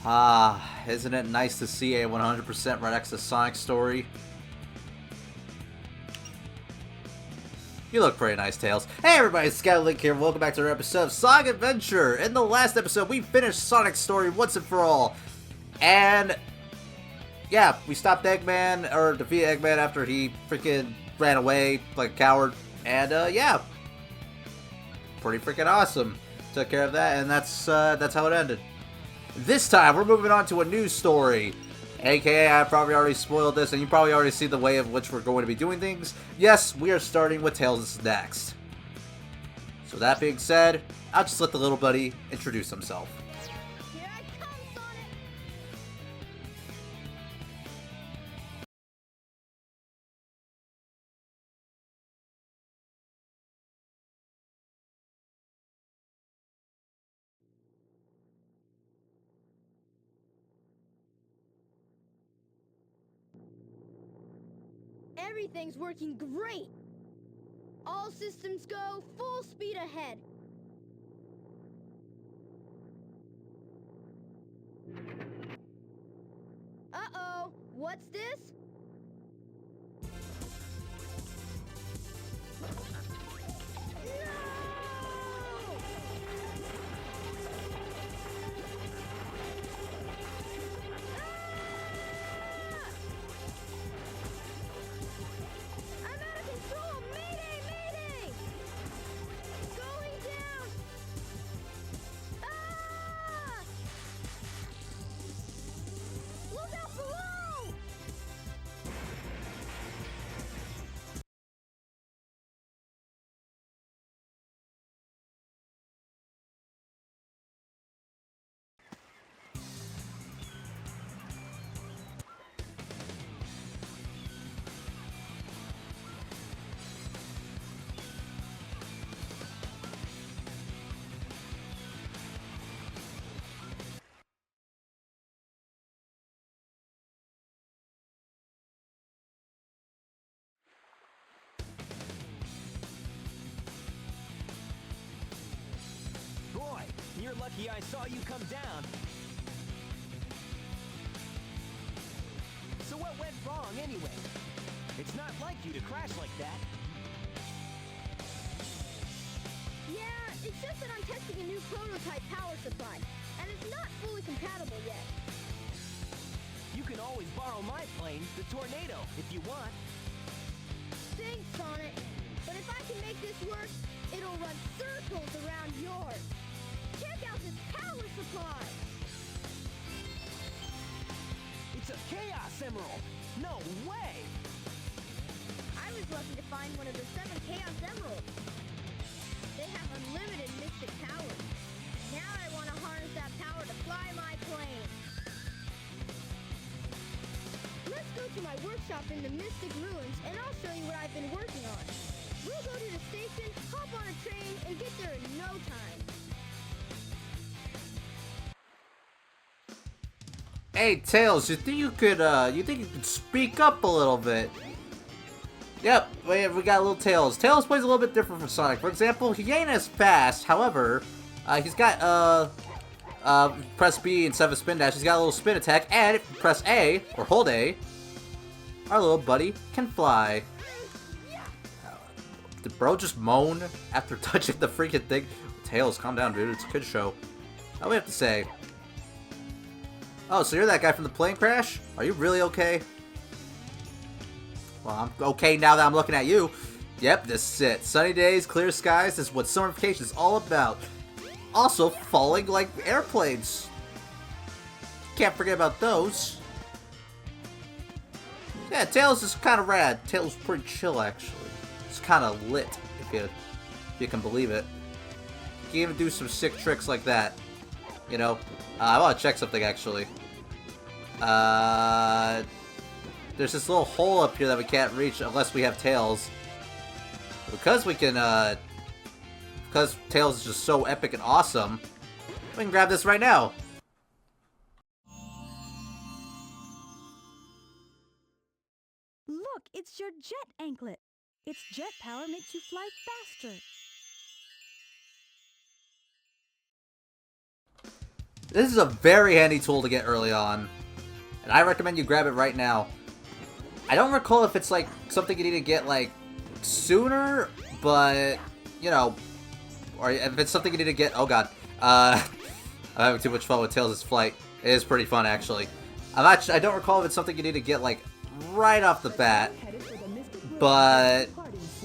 Ah, isn't it nice to see a 100% right next to Sonic story? You look pretty nice, Tails. Hey everybody, it's Scout Link here. Welcome back to another episode of Sonic Adventure. In the last episode, we finished Sonic's story once and for all. And yeah, we stopped Eggman, or defeated Eggman after he freaking ran away like a coward. And yeah, pretty freaking awesome. Took care of that, and that's how it ended. This time, we're moving on to a new story. AKA, I probably already spoiled this, and you probably already see the way of which we're going to be doing things. Yes, we are starting with Tails next. So that being said, I'll just let the little buddy introduce himself. Here I come, Sonic! Everything's working great! All systems go, full speed ahead! Uh-oh, what's this? No! I'm out of control! Mayday! Mayday! Going down! Ah! Look out below! Boy, you're lucky I saw you come down. So what went wrong anyway? It's not like you to crash like that. Yeah, it's just that I'm testing a new prototype power supply, and it's not fully compatible yet. You can always borrow my plane, the Tornado, if you want. Thanks, Sonic. But if I can make this work, it'll run circles around yours. Check out this power supply! It's a Chaos Emerald! No way! I was lucky to find one of the 7 Chaos Emeralds. They have unlimited mystic power. Now I want to harness that power to fly my plane. Let's go to my workshop in the Mystic Ruins, and I'll show you what I've been working on. We'll go to the station, hop on a train, and get there in no time. Hey Tails, you think you could speak up a little bit? Yep, we got a little Tails. Tails plays a little bit different from Sonic. For example, he ain't as fast. However, he's got press B instead of a spin dash. He's got a little spin attack, and if you press A or hold A, our little buddy can fly. Did bro just moan after touching the freaking thing? Tails, calm down, dude. It's a kid show. All we have to say. Oh, so you're that guy from the plane crash? Are you really okay? Well, I'm okay now that I'm looking at you. Yep, this is it. Sunny days, clear skies. This is what summer vacation is all about. Also, falling like airplanes. Can't forget about those. Yeah, Tails is kind of rad. Tails is pretty chill, actually. It's kind of lit, if you can believe it. You can even do some sick tricks like that. You know, I want to check something, actually. There's this little hole up here that we can't reach unless we have Tails. Because we can, because Tails is just so epic and awesome, we can grab this right now. Look, it's your jet anklet. Its jet power makes you fly faster. This is a very handy tool to get early on. And I recommend you grab it right now. I don't recall if it's like something you need to get like sooner, but you know, or if it's something you need to get. Oh god, I'm having too much fun with Tails' flight. It is pretty fun actually. I don't recall if it's something you need to get like right off the bat, but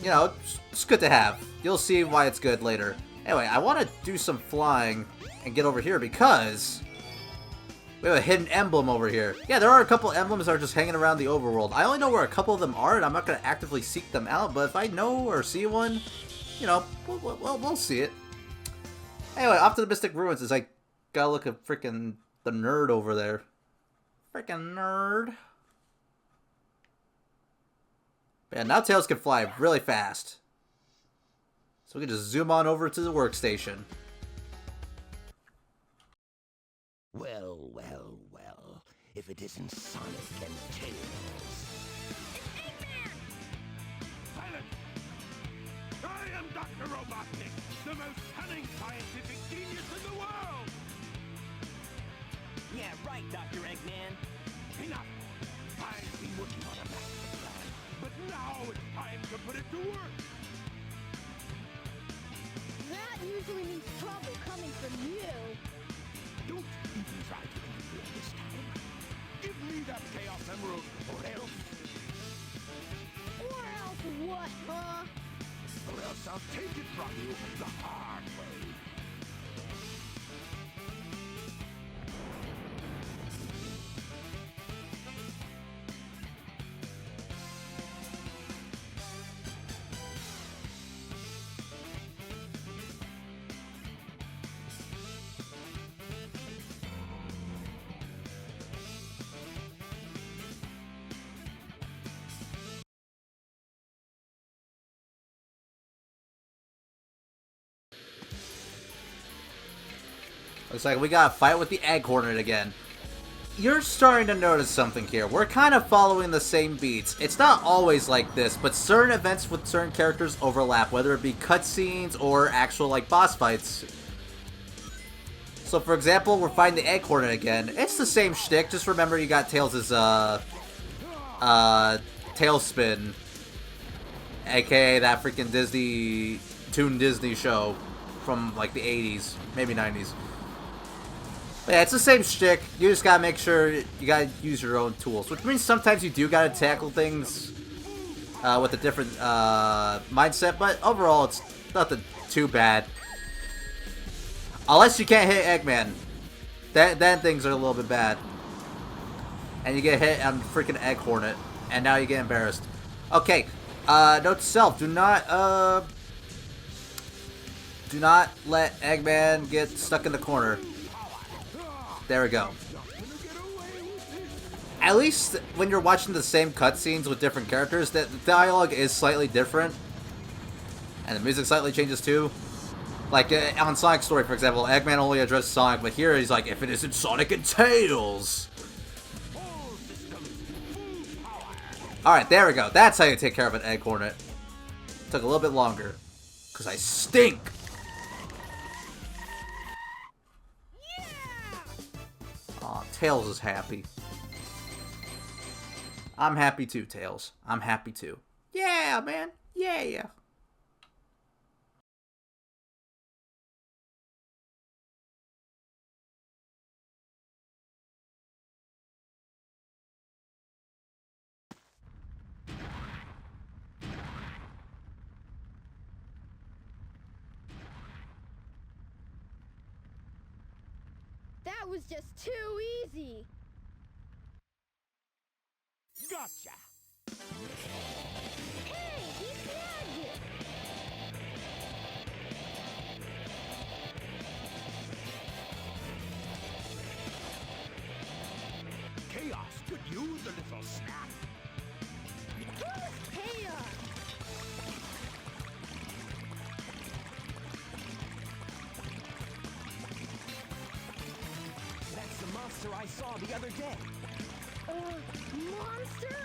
you know, it's good to have. You'll see why it's good later. Anyway, I want to do some flying and get over here because we have a hidden emblem over here. Yeah, there are a couple emblems that are just hanging around the overworld. I only know where a couple of them are, and I'm not going to actively seek them out, but if I know or see one, you know, we'll see it. Anyway, off to the Mystic Ruins as I gotta look at freaking the nerd over there. Freaking nerd. Yeah, now Tails can fly really fast. So we can just zoom on over to the workstation. Well, well, well. If it isn't Sonic and Tails. Silence! I am Dr. Robotnik, the most cunning scientific genius in the world! Yeah, right, Dr. Eggman. Enough! I've been working on a master plan, but now it's time to put it to work! That usually means trouble coming from you. Don't even try to interfere this time. Give me that Chaos Emerald, or else... Or else what, huh? Or else I'll take it from you the hard way. Looks like we got a fight with the Egg Hornet again. You're starting to notice something here. We're kind of following the same beats. It's not always like this, but certain events with certain characters overlap, whether it be cutscenes or actual like boss fights. So for example, we're fighting the Egg Hornet again. It's the same shtick, just remember you got Tails' Tailspin, aka that freaking Disney show from like the 80s, maybe 90s. But yeah, it's the same shtick. You just gotta make sure you gotta use your own tools, which means sometimes you do gotta tackle things with a different mindset, but overall it's nothing too bad. Unless you can't hit Eggman. Then things are a little bit bad. And you get hit on freaking Egg Hornet, and now you get embarrassed. Okay, note to self, do not let Eggman get stuck in the corner. There we go. At least when you're watching the same cutscenes with different characters, the dialogue is slightly different. And the music slightly changes too. Like on Sonic Story, for example, Eggman only addressed Sonic, but here he's like, if it isn't Sonic and Tails! Alright, there we go. That's how you take care of an Egg Hornet. Took a little bit longer. Because I stink! Aw, Tails is happy. I'm happy too, Tails. I'm happy too. Yeah, man. Yeah. That was just too easy. Gotcha! Hey, he's magic. Chaos could use a little snap. Who's chaos? That's the monster I saw the other day. Monster?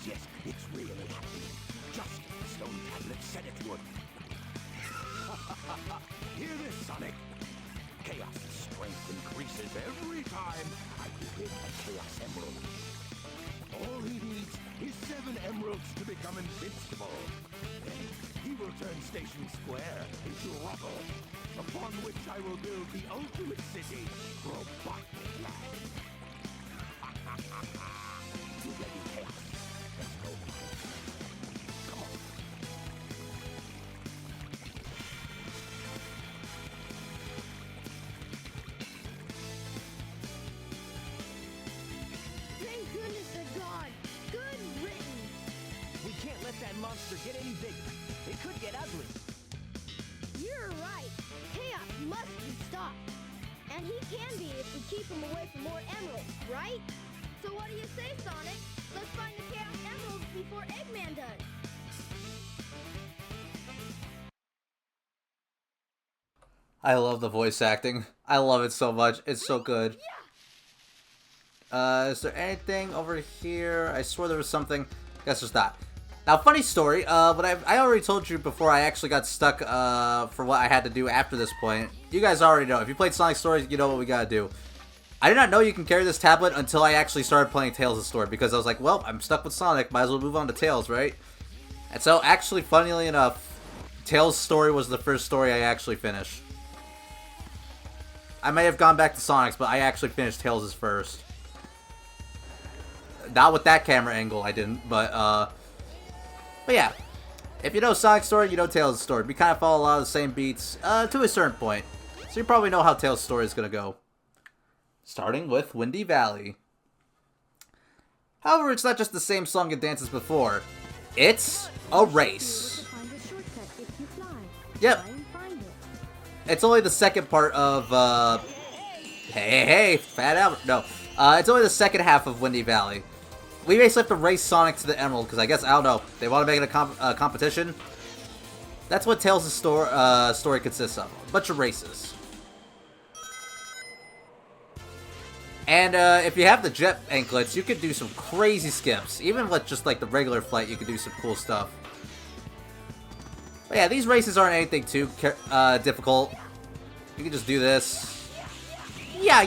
Yes, it's real would. Hear this, Sonic? Chaos' strength increases every time I hit a Chaos Emerald. All he needs is 7 emeralds to become invincible. Then he will turn Station Square into rubble, upon which I will build the ultimate city, Robotnik Land. You ready, Chaos? Let's go. Come on. Thank goodness they're gone. Good riddance. We can't let that monster get any bigger. It could get ugly. You're right. Chaos must be stopped. And he can be if we keep him away from more emeralds, right? So what do you say, Sonic? Let's find the Chaos Emeralds before Eggman does. I love the voice acting. I love it so much. It's so good. Is there anything over here? I swore there was something. Guess there's not. Now, funny story, but I already told you before I actually got stuck for what I had to do after this point. You guys already know. If you played Sonic Stories, you know what we gotta do. I did not know you can carry this tablet until I actually started playing Tails' story, because I was like, well, I'm stuck with Sonic, might as well move on to Tails, right? And so, actually, funnily enough, Tails' story was the first story I actually finished. I may have gone back to Sonic's, but I actually finished Tails' first. Not with that camera angle, I didn't, but yeah. If you know Sonic's story, you know Tails' story. We kind of follow a lot of the same beats, to a certain point. So you probably know how Tails' story is going to go. Starting with Windy Valley. However, it's not just the same song and dance as before. It's a race. Find a shortcut if you fly. Yep. Try and find it. It's only the second part of, hey, Fat Albert. No, it's only the second half of Windy Valley. We basically have to race Sonic to the Emerald, because I guess, I don't know, they want to make it a competition? That's what Tails' story consists of. A bunch of races. And if you have the jet anklets, you could do some crazy skips. Even with just like the regular flight, you could do some cool stuff. But yeah, these races aren't anything too difficult. You can just do this. Yeah.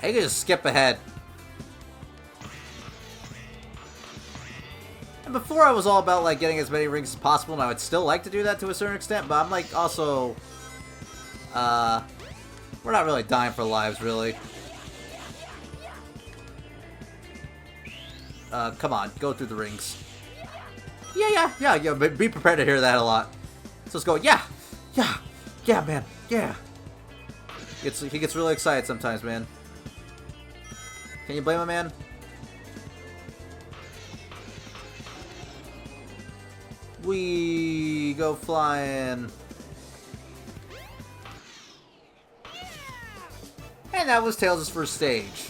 And you can just skip ahead. And before I was all about like getting as many rings as possible, and I would still like to do that to a certain extent, but I'm like also we're not really dying for lives, really. Come on, go through the rings. Yeah, be prepared to hear that a lot. So let's go, yeah, man, yeah. He gets really excited sometimes, man. Can you blame him, man? We go flying. And that was Tails' first stage.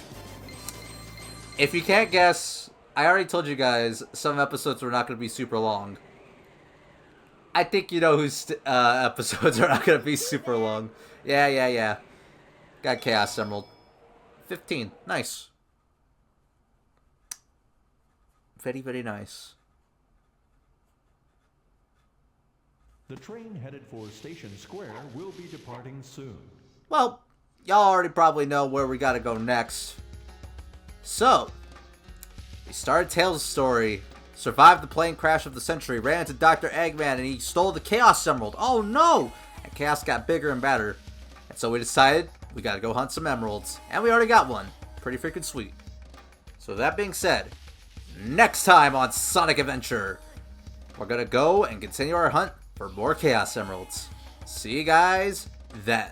If you can't guess, I already told you guys some episodes were not going to be super long. I think you know whose episodes are not going to be super long. Yeah. Got Chaos Emerald. 15. Nice. Very, very nice. The train headed for Station Square will be departing soon. Well, y'all already probably know where we gotta go next. So, we started Tails' story, survived the plane crash of the century, ran into Dr. Eggman, and he stole the Chaos Emerald. Oh no! And Chaos got bigger and badder. And so we decided we gotta go hunt some emeralds. And we already got one. Pretty freaking sweet. So that being said, next time on Sonic Adventure, we're gonna go and continue our hunt for more Chaos Emeralds. See you guys then.